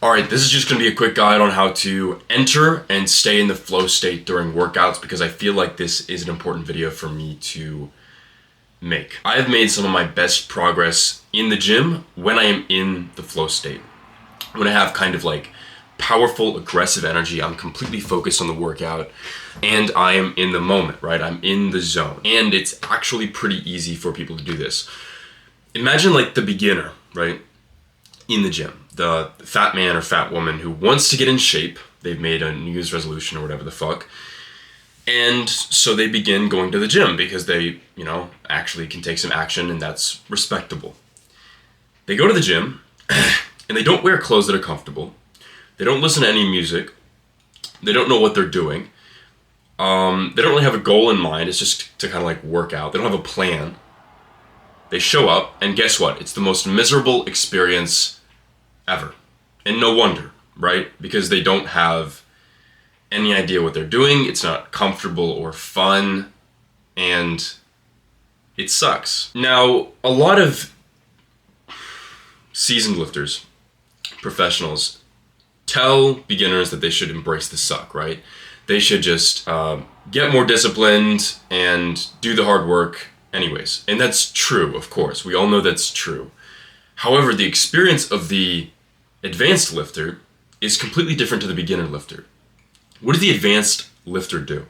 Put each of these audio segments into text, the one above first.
Alright, this is just going to be a quick guide on how to enter and stay in the flow state during workouts because I feel like this is an important video for me to make. I have made some of my best progress in the gym when I am in the flow state. When I have kind of like powerful, aggressive energy, I'm completely focused on the workout and I am in the moment, right? I'm in the zone. And it's actually pretty easy for people to do this. Imagine like the beginner, right? In the gym. The fat man or fat woman who wants to get in shape. They've made a New Year's resolution or whatever the fuck. And so they begin going to the gym because they, actually can take some action and that's respectable. They go to the gym and they don't wear clothes that are comfortable. They don't listen to any music. They don't know what they're doing. They don't really have a goal in mind. It's just to kind of like work out. They don't have a plan. They show up and guess what? It's the most miserable experience ever. And no wonder, right? Because they don't have any idea what they're doing. It's not comfortable or fun. And it sucks. Now, a lot of seasoned lifters, professionals, tell beginners that they should embrace the suck, right? They should just get more disciplined and do the hard work anyways. And that's true, of course. We all know that's true. However, the experience of the advanced lifter is completely different to the beginner lifter. What does the advanced lifter do?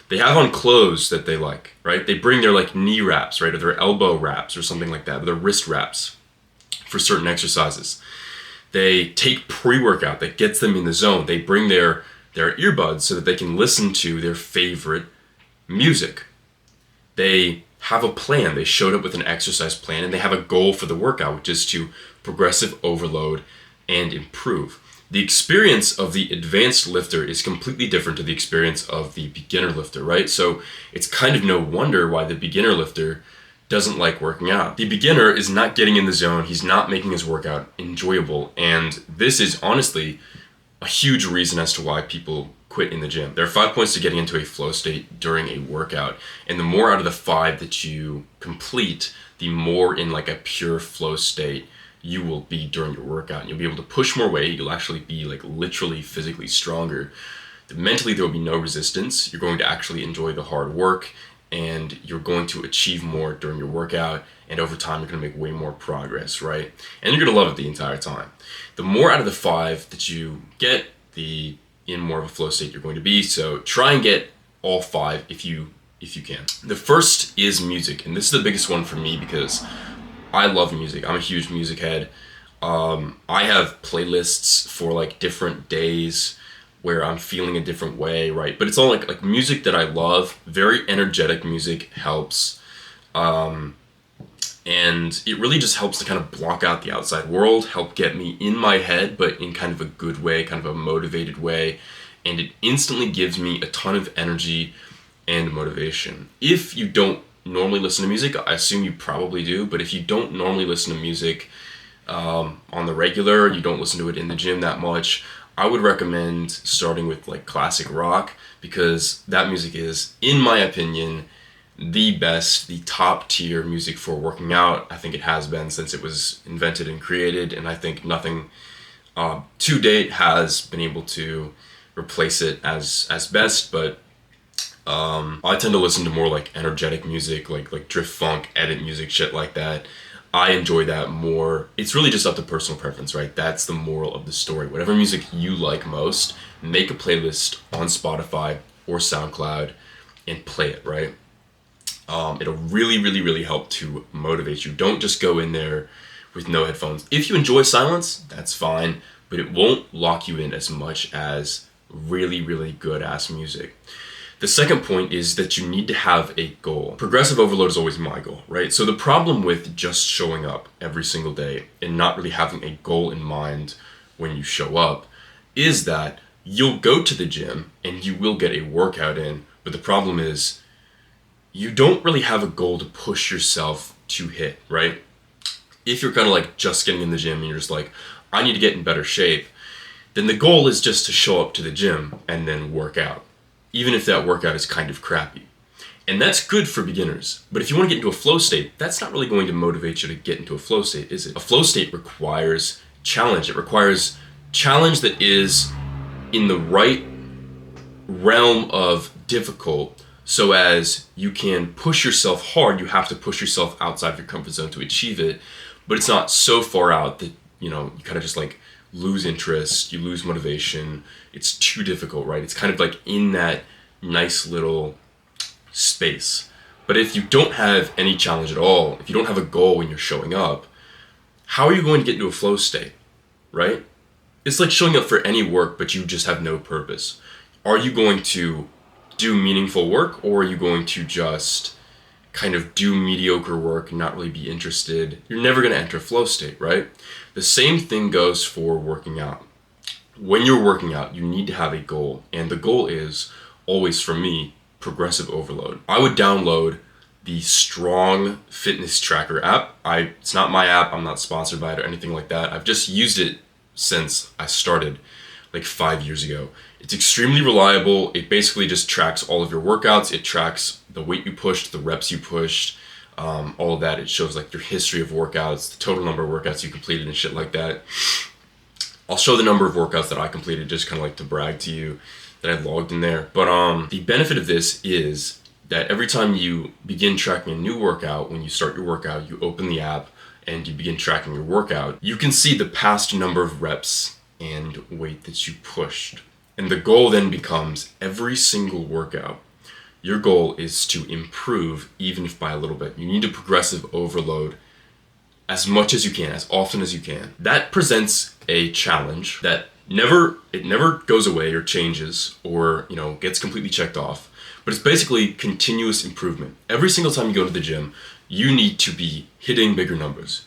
They have on clothes that they like, right? They bring their like knee wraps, right? Or their elbow wraps or something like that, or their wrist wraps for certain exercises. They take pre-workout that gets them in the zone. They bring their earbuds so that they can listen to their favorite music. They have a plan. They showed up with an exercise plan and they have a goal for the workout, which is to progressive overload and improve. The experience of the advanced lifter is completely different to the experience of the beginner lifter, right? So it's kind of no wonder why the beginner lifter doesn't like working out. The beginner is not getting in the zone. He's not making his workout enjoyable. And this is honestly a huge reason as to why people quit in the gym. There are 5 points to getting into a flow state during a workout. And the more out of the 5 that you complete, the more in like a pure flow state you will be during your workout. And you'll be able to push more weight. You'll actually be like literally physically stronger. Mentally, there will be no resistance. You're going to actually enjoy the hard work and you're going to achieve more during your workout. And over time, you're going to make way more progress, right? And you're going to love it the entire time. The more out of the 5 that you get, the in more of a flow state you're going to be. So try and get all 5 if you can. The first is music. And this is the biggest one for me because I love music. I'm a huge music head. I have playlists for like different days where I'm feeling a different way, right? But it's all like music that I love. Very energetic music helps. And it really just helps to kind of block out the outside world, help get me in my head, but in kind of a good way, kind of a motivated way. And it instantly gives me a ton of energy and motivation. If you don't normally listen to music, I assume you probably do, but if you don't normally listen to music on the regular, you don't listen to it in the gym that much, I would recommend starting with like classic rock because that music is, in my opinion, the best, the top tier music for working out. I think it has been since it was invented and created, and I think nothing to date has been able to replace it as best, but I tend to listen to more like energetic music, like drift funk, edit music, shit like that. I enjoy that more. It's really just up to personal preference, right? That's the moral of the story. Whatever music you like most, make a playlist on Spotify or SoundCloud and play it, right? It'll really, really, really help to motivate you. Don't just go in there with no headphones. If you enjoy silence, that's fine, but it won't lock you in as much as really, really good ass music. The second point is that you need to have a goal. Progressive overload is always my goal, right? So the problem with just showing up every single day and not really having a goal in mind when you show up is that you'll go to the gym and you will get a workout in, but the problem is you don't really have a goal to push yourself to hit, right? If you're kind of like just getting in the gym and you're just like, I need to get in better shape, then the goal is just to show up to the gym and then work out, even if that workout is kind of crappy. And that's good for beginners. But if you want to get into a flow state, that's not really going to motivate you to get into a flow state, is it? A flow state requires challenge. It requires challenge that is in the right realm of difficult, so as you can push yourself hard. You have to push yourself outside of your comfort zone to achieve it, but it's not so far out that, you kind of just like lose interest, you lose motivation. It's too difficult, right? It's kind of like in that nice little space. But if you don't have any challenge at all, if you don't have a goal when you're showing up, how are you going to get into a flow state, right? It's like showing up for any work, but you just have no purpose. Are you going to do meaningful work, or are you going to just kind of do mediocre work and not really be interested? You're never going to enter a flow state, right? The same thing goes for working out. When you're working out, you need to have a goal, and the goal is always, for me, progressive overload. I would download the Strong Fitness Tracker app. It's not my app. I'm not sponsored by it or anything like that. I've just used it since I started like 5 years ago. It's extremely reliable. It basically just tracks all of your workouts. It tracks the weight you pushed, the reps you pushed, all of that. It shows like your history of workouts, the total number of workouts you completed and shit like that. I'll show the number of workouts that I completed, just kind of like to brag to you that I logged in there. But the benefit of this is that every time you begin tracking a new workout, when you start your workout, you open the app and you begin tracking your workout, you can see the past number of reps and weight that you pushed. And the goal then becomes, every single workout, your goal is to improve, even if by a little bit. You need to progressive overload as much as you can, as often as you can. That presents a challenge that never goes away or changes or, gets completely checked off. But it's basically continuous improvement. Every single time you go to the gym, you need to be hitting bigger numbers.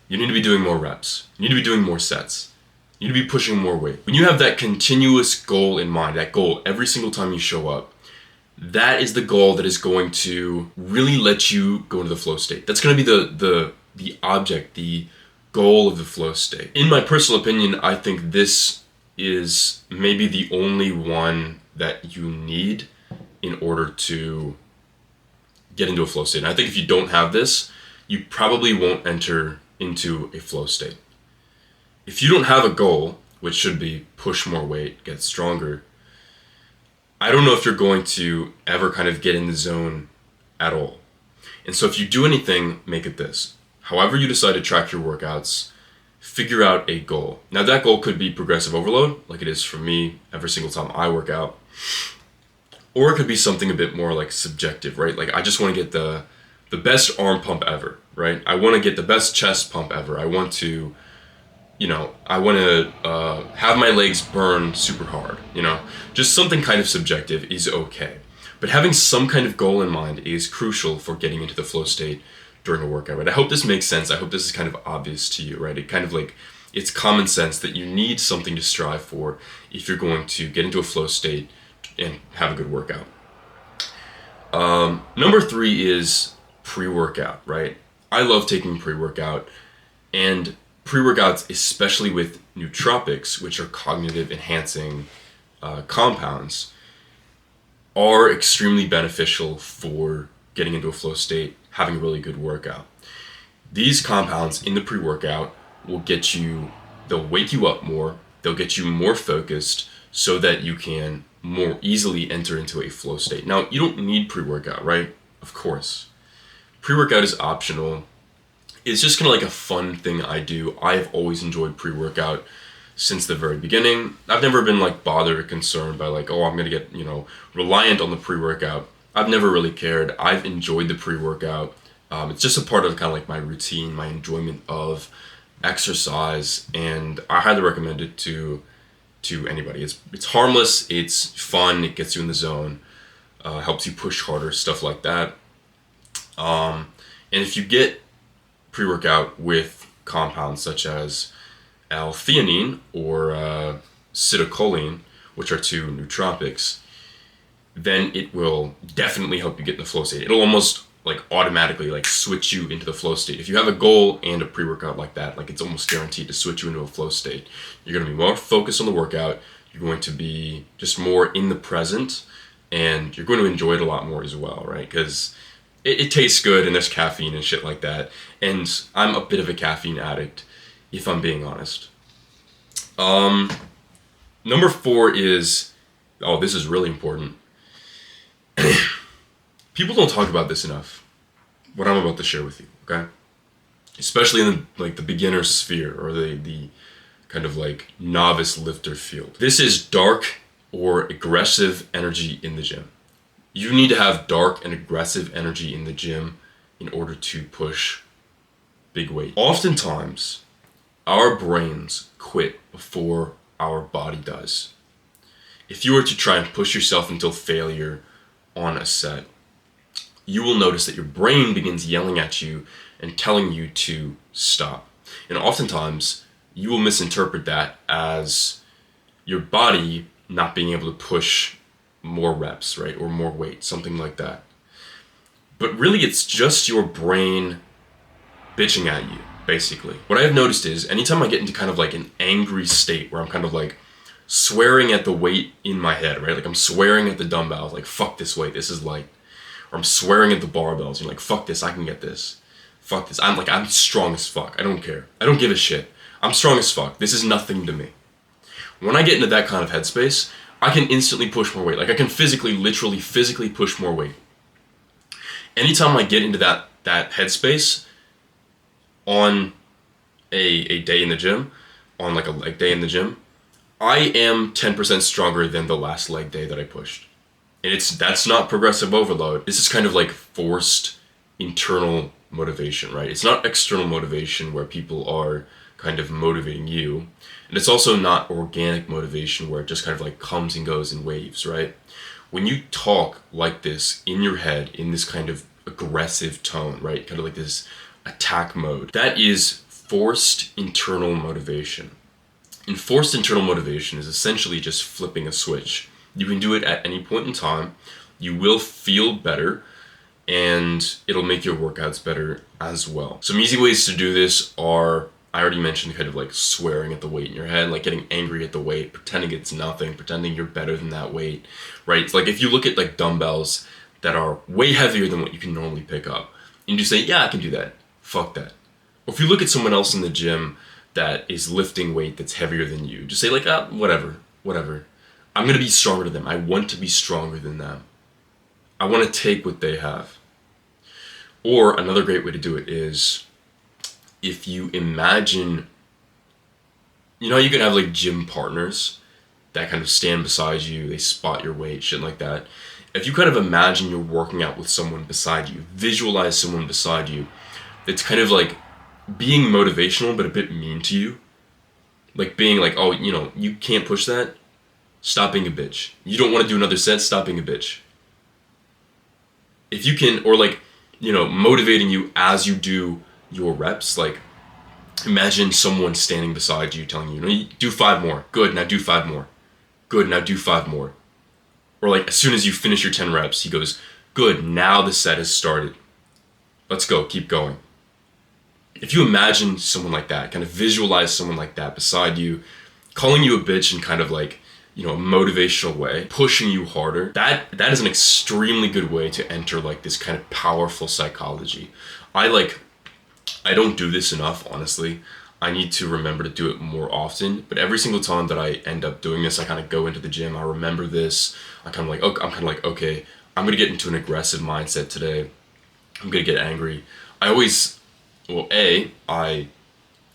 You need to be doing more reps. You need to be doing more sets. You need to be pushing more weight. When you have that continuous goal in mind, that goal every single time you show up, that is the goal that is going to really let you go into the flow state. That's going to be the object, the goal of the flow state. In my personal opinion, I think this is maybe the only one that you need in order to get into a flow state. And I think if you don't have this, you probably won't enter into a flow state. If you don't have a goal, which should be push more weight, get stronger, I don't know if you're going to ever kind of get in the zone at all. And so if you do anything, make it this. However you decide to track your workouts, figure out a goal. Now that goal could be progressive overload, like it is for me every single time I work out. Or it could be something a bit more like subjective, right? Like I just want to get the best arm pump ever, right? I want to get the best chest pump ever. I want to, have my legs burn super hard, Just something kind of subjective is okay. But having some kind of goal in mind is crucial for getting into the flow state during a workout, right? I hope this makes sense. I hope this is kind of obvious to you, right? It kind of like, it's common sense that you need something to strive for if you're going to get into a flow state and have a good workout. Number 3 is pre-workout, right? I love taking pre-workout, and pre-workouts, especially with nootropics, which are cognitive enhancing compounds, are extremely beneficial for getting into a flow state, having a really good workout. These compounds in the pre-workout they'll wake you up more, they'll get you more focused so that you can more easily enter into a flow state. Now, you don't need pre-workout, right? Of course. Pre-workout is optional. It's just kind of like a fun thing I do. I've always enjoyed pre-workout since the very beginning. I've never been like bothered or concerned by like, I'm going to get, reliant on the pre-workout. I've never really cared. I've enjoyed the pre-workout. It's just a part of kind of like my routine, my enjoyment of exercise, and I highly recommend it to anybody. It's harmless, it's fun, it gets you in the zone, helps you push harder, stuff like that. And if you get pre-workout with compounds such as L-theanine or acetylcholine, which are 2 nootropics, then it will definitely help you get in the flow state. It'll almost like automatically like switch you into the flow state. If you have a goal and a pre-workout like that, like it's almost guaranteed to switch you into a flow state. You're going to be more focused on the workout. You're going to be just more in the present, and you're going to enjoy it a lot more as well, right? Because it tastes good and there's caffeine and shit like that. And I'm a bit of a caffeine addict, if I'm being honest. Number 4 is, oh, this is really important. People don't talk about this enough. What I'm about to share with you, okay? Especially in the beginner sphere or the kind of like novice lifter field. This is dark or aggressive energy in the gym. You need to have dark and aggressive energy in the gym in order to push big weight. Oftentimes, our brains quit before our body does. If you were to try and push yourself until failure on a set, you will notice that your brain begins yelling at you and telling you to stop. And oftentimes, you will misinterpret that as your body not being able to push more reps, right? Or more weight, something like that. But really, it's just your brain bitching at you, basically. What I have noticed is anytime I get into kind of like an angry state where I'm kind of like swearing at the weight in my head, right? Like I'm swearing at the dumbbells, like fuck this weight, this is light. Or I'm swearing at the barbells, you're like fuck this, I can get this. Fuck this, I'm strong as fuck, I don't care. I don't give a shit. I'm strong as fuck, this is nothing to me. When I get into that kind of headspace, I can instantly push more weight. Like I can literally physically push more weight. Anytime I get into that headspace on a day in the gym, on like a leg day in the gym, I am 10% stronger than the last leg day that I pushed. And that's not progressive overload. This is kind of like forced internal motivation, right? It's not external motivation where people are kind of motivating you. And it's also not organic motivation where it just kind of like comes and goes in waves, right? When you talk like this in your head, in this kind of aggressive tone, right? Kind of like this attack mode, that is forced internal motivation. And forced internal motivation is essentially just flipping a switch. You can do it at any point in time. You will feel better and it'll make your workouts better as well. Some easy ways to do this are, I already mentioned kind of like swearing at the weight in your head, like getting angry at the weight, pretending it's nothing, pretending you're better than that weight, right? It's like if you look at like dumbbells that are way heavier than what you can normally pick up, and you say, yeah, I can do that. Fuck that. Or if you look at someone else in the gym that is lifting weight that's heavier than you, just say like, whatever. I'm gonna be stronger than them. I want to be stronger than them. I want to take what they have. Or another great way to do it is, if you imagine, you know, you can have like gym partners that kind of stand beside you, they spot your weight, shit like that. If you kind of imagine you're working out with someone beside you, visualize someone beside you that's kind of like being motivational but a bit mean to you. Like being like, oh, you know, you can't push that? Stop being a bitch. You don't want to do another set? Stop being a bitch. If you can, or like, you know, motivating you as you do your reps, like imagine someone standing beside you telling you, you do 5 more. Good, now do 5 more. Good, now do 5 more. Or like as soon as you finish your 10 reps, he goes, good, now the set has started. Let's go, keep going. If you imagine someone like that, kind of visualize someone like that beside you, calling you a bitch in kind of like, you know, a motivational way, pushing you harder, that is an extremely good way to enter like this kind of powerful psychology. I don't do this enough, honestly. I need to remember to do it more often, but every single time that I end up doing this, I kind of go into the gym, I remember this, I'm kind of like, okay, I'm gonna get into an aggressive mindset today. I'm gonna get angry. I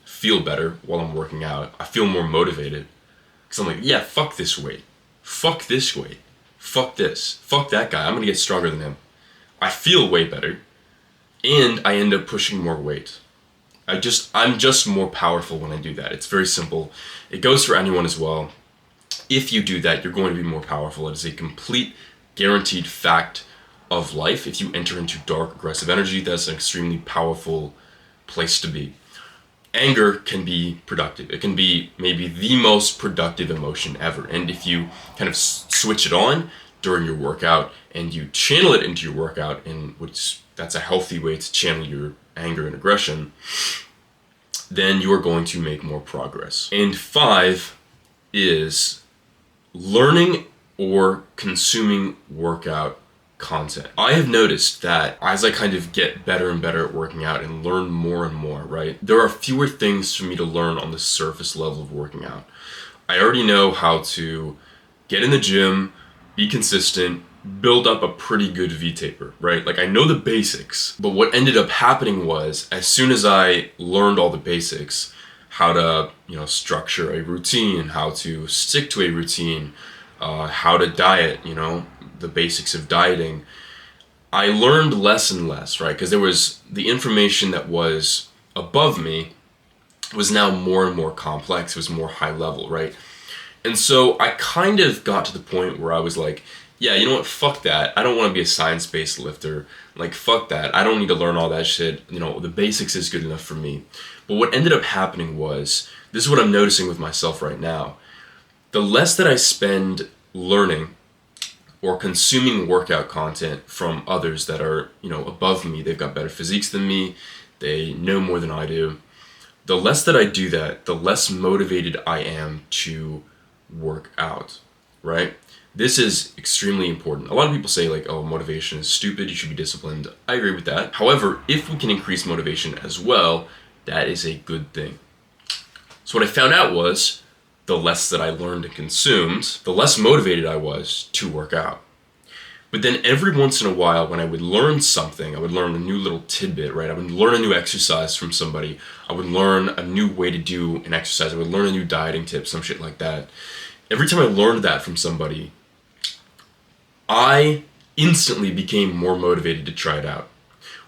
feel better while I'm working out. I feel more motivated. Because I'm like, yeah, fuck this weight. Fuck this weight. Fuck this. Fuck that guy. I'm going to get stronger than him. I feel way better. And I end up pushing more weight. I'm just more powerful when I do that. It's very simple. It goes for anyone as well. If you do that, you're going to be more powerful. It is a complete guaranteed fact of life. If you enter into dark, aggressive energy, that's an extremely powerful place to be. Anger can be productive. It can be maybe the most productive emotion ever. And if you kind of switch it on during your workout and you channel it into your workout, that's a healthy way to channel your anger and aggression, then you are going to make more progress. And 5 is learning or consuming workout content. I have noticed that as I kind of get better and better at working out and learn more and more, right, there are fewer things for me to learn on the surface level of working out. I already know how to get in the gym, be consistent, build up a pretty good V-taper, right? Like I know the basics, but what ended up happening was as soon as I learned all the basics, how to, structure a routine, how to stick to a routine, how to diet, the basics of dieting, I learned less and less, right? Because there was the information that was above me was now more and more complex, it was more high level, right? And so I kind of got to the point where I was like, yeah, you know what, fuck that. I don't want to be a science-based lifter. Like, fuck that. I don't need to learn all that shit. The basics is good enough for me. But what ended up happening was, this is what I'm noticing with myself right now. The less that I spend learning or consuming workout content from others that are, above me, they've got better physiques than me, they know more than I do. The less that I do that, the less motivated I am to work out, right? This is extremely important. A lot of people say like, oh, motivation is stupid, you should be disciplined. I agree with that. However, if we can increase motivation as well, that is a good thing. So what I found out was, the less that I learned and consumed, the less motivated I was to work out. But then every once in a while, when I would learn something, I would learn a new little tidbit, right? I would learn a new exercise from somebody. I would learn a new way to do an exercise. I would learn a new dieting tip, some shit like that. Every time I learned that from somebody, I instantly became more motivated to try it out.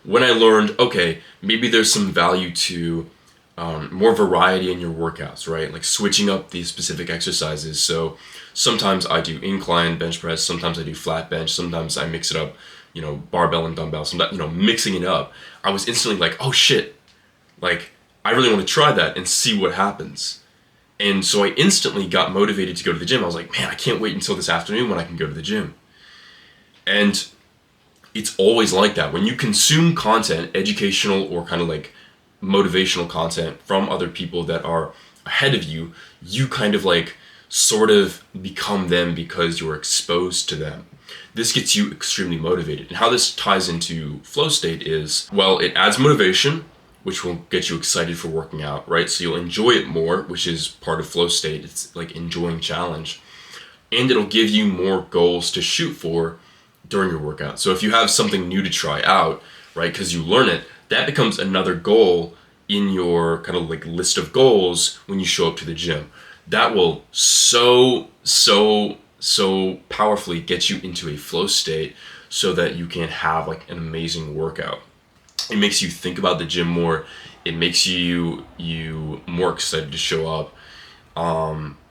When I learned, okay, maybe there's some value to more variety in your workouts, right? Like switching up these specific exercises. So sometimes I do incline bench press, sometimes I do flat bench, sometimes I mix it up, barbell and dumbbell, sometimes, mixing it up. I was instantly like, oh shit, like I really want to try that and see what happens. And so I instantly got motivated to go to the gym. I was like, man, I can't wait until this afternoon when I can go to the gym. And it's always like that. When you consume content, educational or kind of like motivational content from other people that are ahead of you, you kind of like sort of become them because you're exposed to them. This gets you extremely motivated. And how this ties into flow state is, well, it adds motivation, which will get you excited for working out, right? So you'll enjoy it more, which is part of flow state. It's like enjoying challenge. And it'll give you more goals to shoot for during your workout. So if you have something new to try out, right, because you learn it, that becomes another goal in your kind of like list of goals when you show up to the gym. That will so powerfully get you into a flow state so that you can have like an amazing workout. It makes you think about the gym more. It makes you more excited to show up.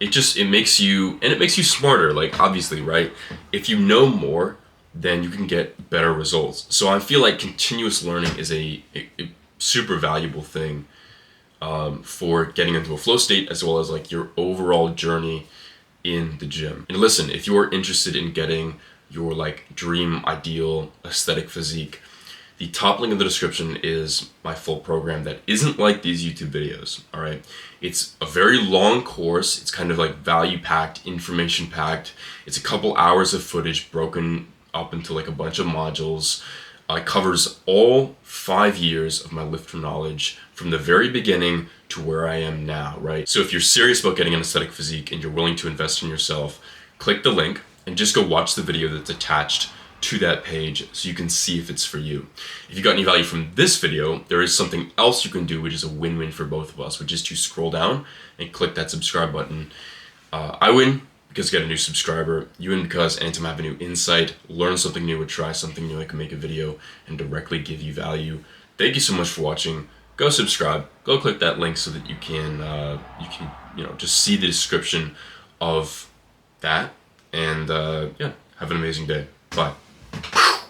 It makes you smarter, like obviously, right? If you know more, then you can get better results. So I feel like continuous learning is a super valuable thing for getting into a flow state, as well as like your overall journey in the gym. And listen, if you're interested in getting your like dream ideal aesthetic physique, the top link in the description is my full program that isn't like these YouTube videos, all right? It's a very long course. It's kind of like value-packed, information-packed. It's a couple hours of footage broken up into like a bunch of modules. It covers all 5 years of my lifter knowledge from the very beginning to where I am now, right? So if you're serious about getting an aesthetic physique and you're willing to invest in yourself, click the link and just go watch the video that's attached to that page so you can see if it's for you. If you got any value from this video, there is something else you can do which is a win-win for both of us, which is to scroll down and click that subscribe button. I win because I get a new subscriber. You win because anytime I have a new insight, learn something new, or try something new, I can make a video and directly give you value. Thank you so much for watching. Go subscribe. Go click that link so that you can just see the description of that. And yeah, have an amazing day. Bye.